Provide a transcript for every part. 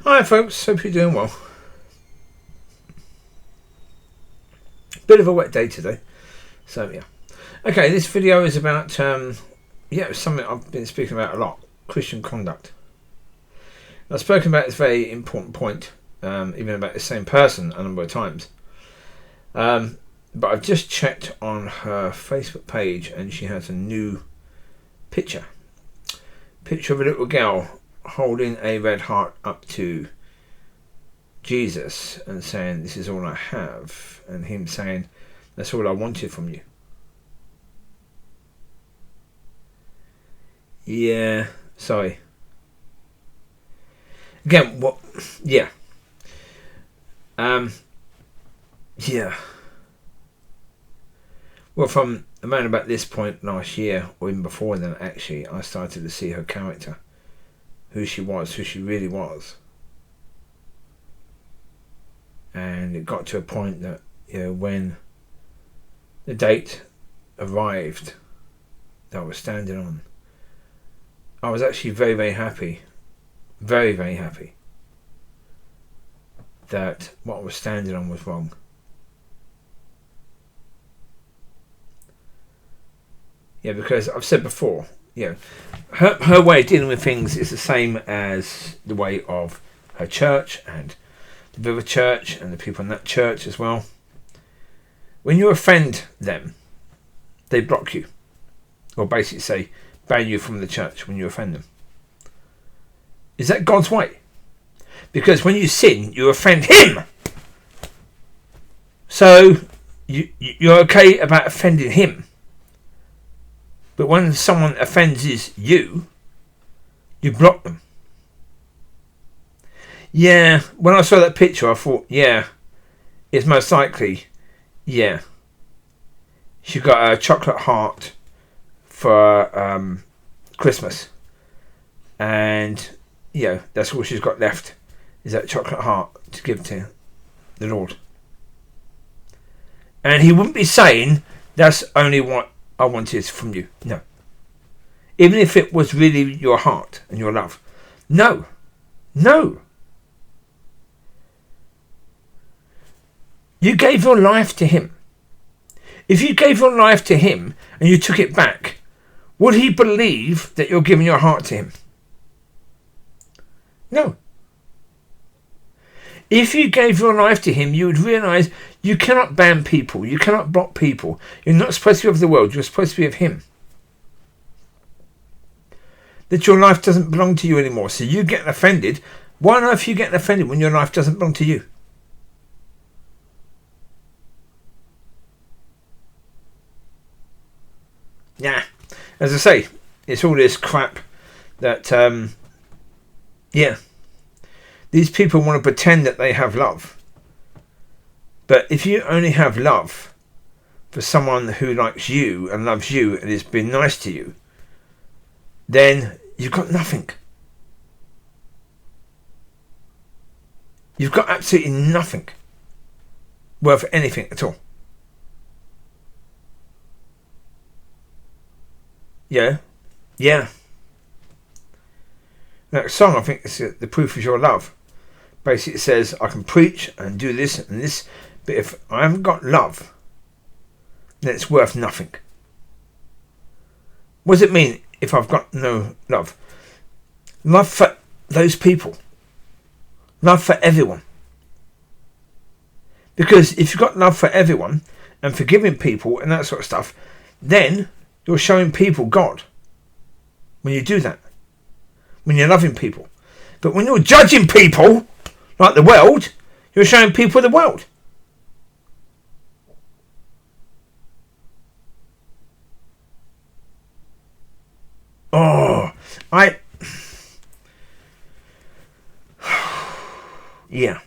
Hi folks, hope you're doing well. Bit of a wet day today, so yeah. Okay, this video is about something I've been speaking about a lot: Christian conduct. I've spoken about this very important point, even about the same person a number of times. But I've just checked on her Facebook page, and she has a new picture of a little girl holding a red heart up to Jesus and saying, "This is all I have," and him saying, "That's all I wanted from you." Yeah, sorry. Again, what? Yeah. Yeah. Well, from around about this point last year, or even before then, actually, I started to see her character, who she was, who she really was. And it got to a point that, when the date arrived that I was standing on, I was actually very, very happy, very, very happy that what I was standing on was wrong. Yeah, because I've said before, her way of dealing with things is the same as the way of her church and the River Church and the people in that church as well. When you offend them, they block you, or basically say, ban you from the church when you offend them. Is that God's way? Because when you sin, you offend Him. So you're okay about offending Him. But when someone offends you, you block them. Yeah, when I saw that picture, I thought, it's most likely, she got a chocolate heart for Christmas. And, that's all she's got left, is that chocolate heart to give to the Lord. And He wouldn't be saying, that's only what I wanted from you. No. Even if it was really your heart and your love. No. You gave your life to Him. If you gave your life to Him and you took it back, would He believe that you're giving your heart to Him? No. If you gave your life to Him, you would realise you cannot ban people. You cannot block people. You're not supposed to be of the world. You're supposed to be of Him. That your life doesn't belong to you anymore. So you get offended. Why on earth are you getting offended when your life doesn't belong to you? Yeah, as I say, it's all this crap that, these people want to pretend that they have love. But if you only have love for someone who likes you and loves you and has been nice to you, then you've got nothing. You've got absolutely nothing worth anything at all. Yeah. That song, I think, is The Proof Is Your Love. Basically, it says, I can preach and do this and this, but if I haven't got love, then it's worth nothing. What does it mean if I've got no love? Love for those people. Love for everyone. Because if you've got love for everyone and forgiving people and that sort of stuff, then you're showing people God when you do that. When you're loving people. But when you're judging people, like the world, you're showing people the world. Yeah.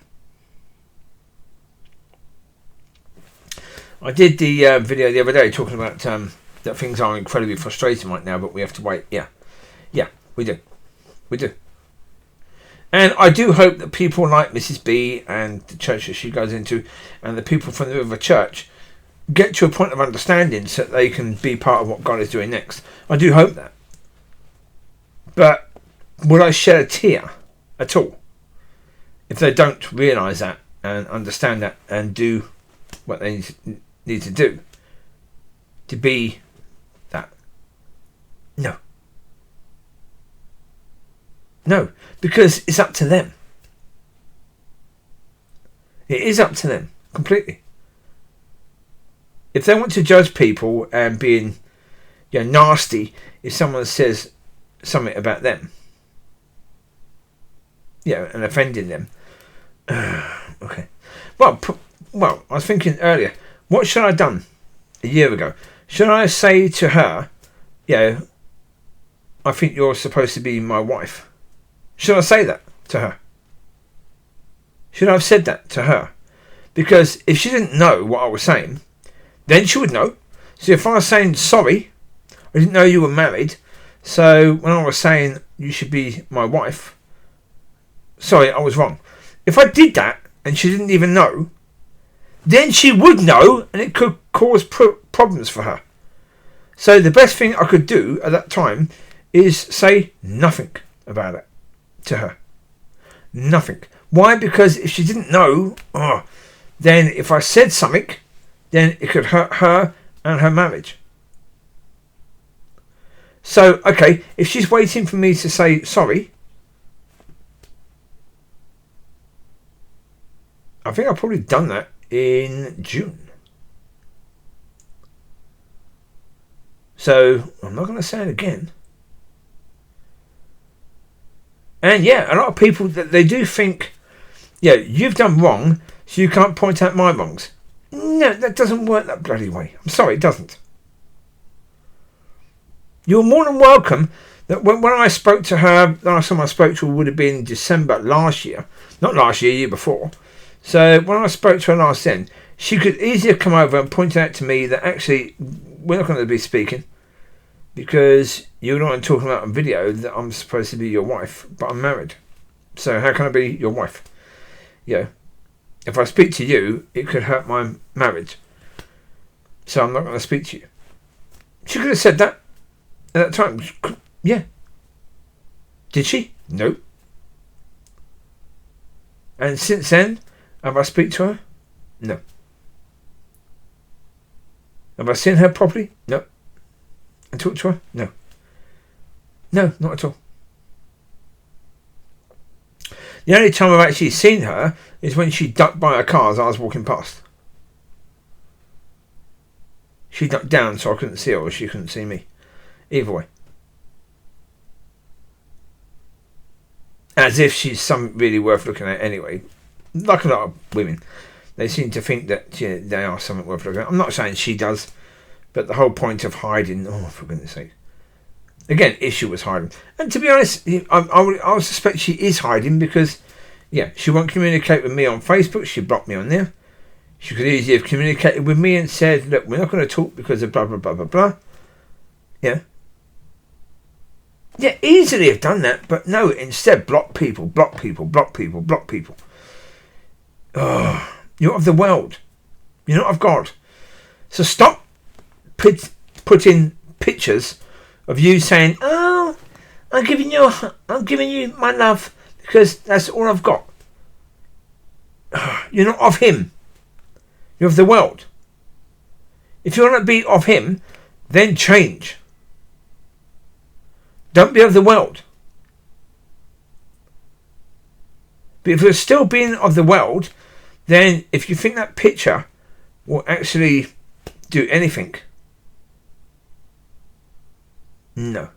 I did the video the other day talking about that things are incredibly frustrating right now, but we have to wait. Yeah, we do. And I do hope that people like Mrs. B and the church that she goes into and the people from the River Church get to a point of understanding so that they can be part of what God is doing next. I do hope that. But would I shed a tear at all if they don't realise that and understand that and do what they need to do to be that. No. No, because it's up to them. It is up to them, completely. If they want to judge people and being nasty if someone says something about them, and offending them, okay. Well, I was thinking earlier, what should I have done a year ago? Should I say to her, I think you're supposed to be my wife? Should I say that to her? Should I have said that to her? Because if she didn't know what I was saying, then she would know. So if I was saying, sorry, I didn't know you were married, so when I was saying you should be my wife, sorry, I was wrong. If I did that and she didn't even know, then she would know and it could cause problems for her. So the best thing I could do at that time is say nothing about it to her. Nothing. Why? Because if she didn't know, then if I said something, then it could hurt her and her marriage. So, okay, if she's waiting for me to say sorry, I think I've probably done that in June. So, I'm not going to say it again. And a lot of people, they do think, you've done wrong, so you can't point out my wrongs. No, that doesn't work that bloody way. I'm sorry, it doesn't. You're more than welcome. That when I spoke to her, the last time I spoke to her would have been December last year. Not last year, year before. So when I spoke to her last then, she could easily come over and point out to me that actually we're not going to be speaking because you're not talking about on video that I'm supposed to be your wife, but I'm married. So how can I be your wife? If I speak to you, it could hurt my marriage. So I'm not going to speak to you. She could have said that at that time. Yeah. Did she? No. And since then, have I speak to her? No. Have I seen her properly? No. And talked to her? No. No, not at all. The only time I've actually seen her is when she ducked by her car as I was walking past. She ducked down so I couldn't see her or she couldn't see me. Either way. As if she's something really worth looking at anyway. Like a lot of women. They seem to think that they are something worth looking at. I'm not saying she does. But the whole point of hiding... Oh, for goodness sake. Again, if she was hiding. And to be honest, I would suspect she is hiding because, she won't communicate with me on Facebook. She blocked me on there. She could easily have communicated with me and said, look, we're not going to talk because of blah, blah, blah, blah, blah. Yeah, easily have done that. But no, instead, block people, block people, block people, block people. Oh, you're of the world. You're not of God. So stop putting pictures of you saying, "Oh, I'm giving you my love because that's all I've got." You're not of Him. You're of the world. If you want to be of Him, then change. Don't be of the world. But if you're still being of the world, then if you think that picture will actually do anything, no,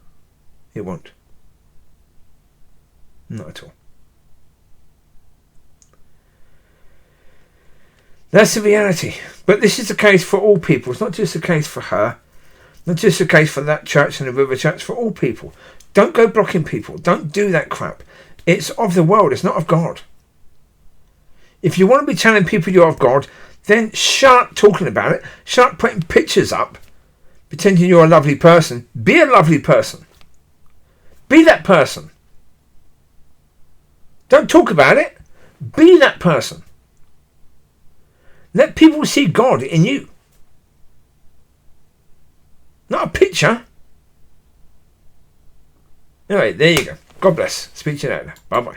it won't. Not at all. That's the reality. But this is the case for all people. It's not just the case for her. Not just the case for that church and the river church. For all people. Don't go blocking people. Don't do that crap. It's of the world. It's not of God. If you want to be telling people you're of God, then shut up talking about it. Shut up putting pictures up. Pretending you're a lovely person. Be a lovely person. Be that person. Don't talk about it. Be that person. Let people see God in you. Not a picture. Anyway, there you go. God bless. Speak to you later. Bye-bye.